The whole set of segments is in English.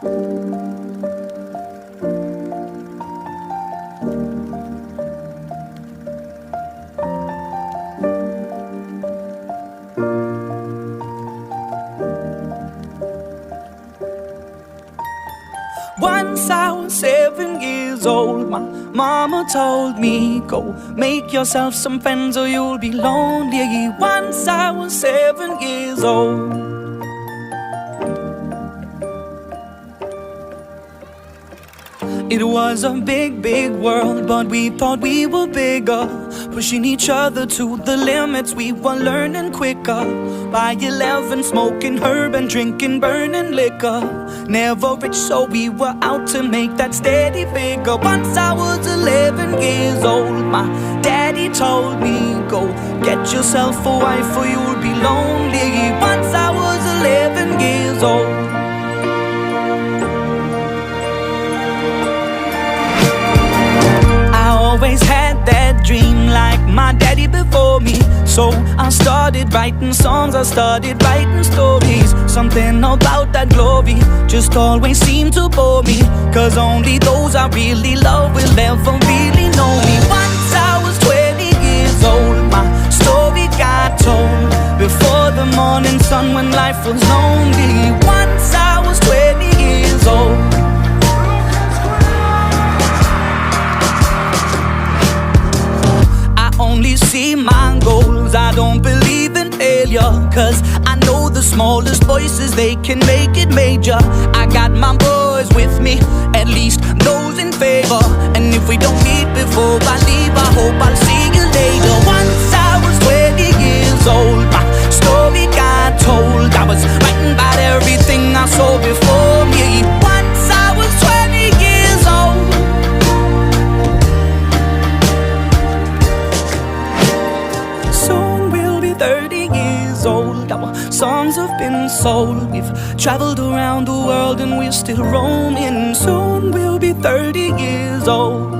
Once I was 7 years old, my mama told me, go make yourself some friends or you'll be lonely. Once I was 7 years old. It was a big, big world, but we thought we were bigger, pushing each other to the limits. We were learning quicker. By 11, smoking herb and drinking burning liquor. Never rich, so we were out to make that steady figure. Once I was 11 years old, my daddy told me, go get yourself a wife or you'll be lonely. Once I was 11 years old. Always had that dream like my daddy before me. So I started writing songs, I started writing stories. Something about that glory just always seemed to bore me, cause only those I really love will ever really know me. Once I was 20 years old, my story got told before the morning sun when life was lonely. Once I was 20 years old. Only see my goals, I don't believe in failure, cause I know the smallest voices, they can make it major. I got my boys with me, at least those in favor. And if we don't meet before I leave, I hope I'll see you later. Once I was 20 years old, my story got told. I was writing about everything I saw before me. Once I was 20 years old. Soon we'll be 30 years old. Our songs have been sold. We've traveled around the world and we're still roaming. Soon we'll be 30 years old.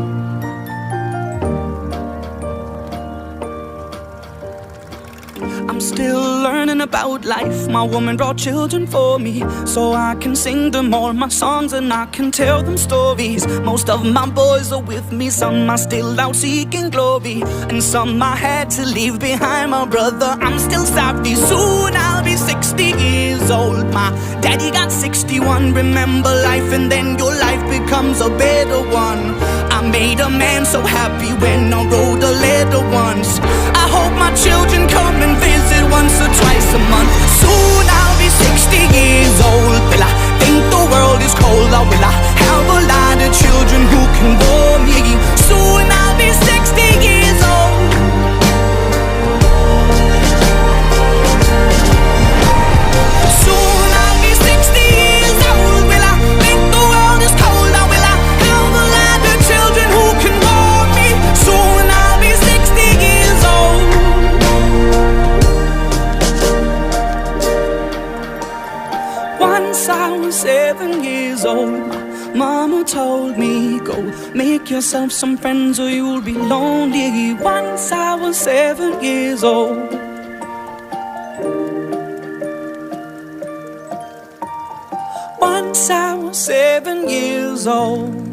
I'm still learning about life. My woman brought children for me, so I can sing them all my songs and I can tell them stories. Most of my boys are with me, some are still out seeking glory, and some I had to leave behind. My brother, I'm still sorry. Soon I'll be 60 years old. My daddy got 61. Remember life and then your life becomes a better one. I made a man so happy when I wrote a letter once. I hope my children come and visit once or twice a month. Soon I'll be 60 years old. Will I think the world is cold, or will I have a lot of children who can bore me? Soon I'll be 60 years old. Soon I'll be 60 years old. Will I think the world is cold, or will I have a lot of children who can bore me? Soon I'll be 60 years old. Once I was 7 years old, my mama told me, go make yourself some friends or you'll be lonely. Once I was 7 years old. Once I was 7 years old.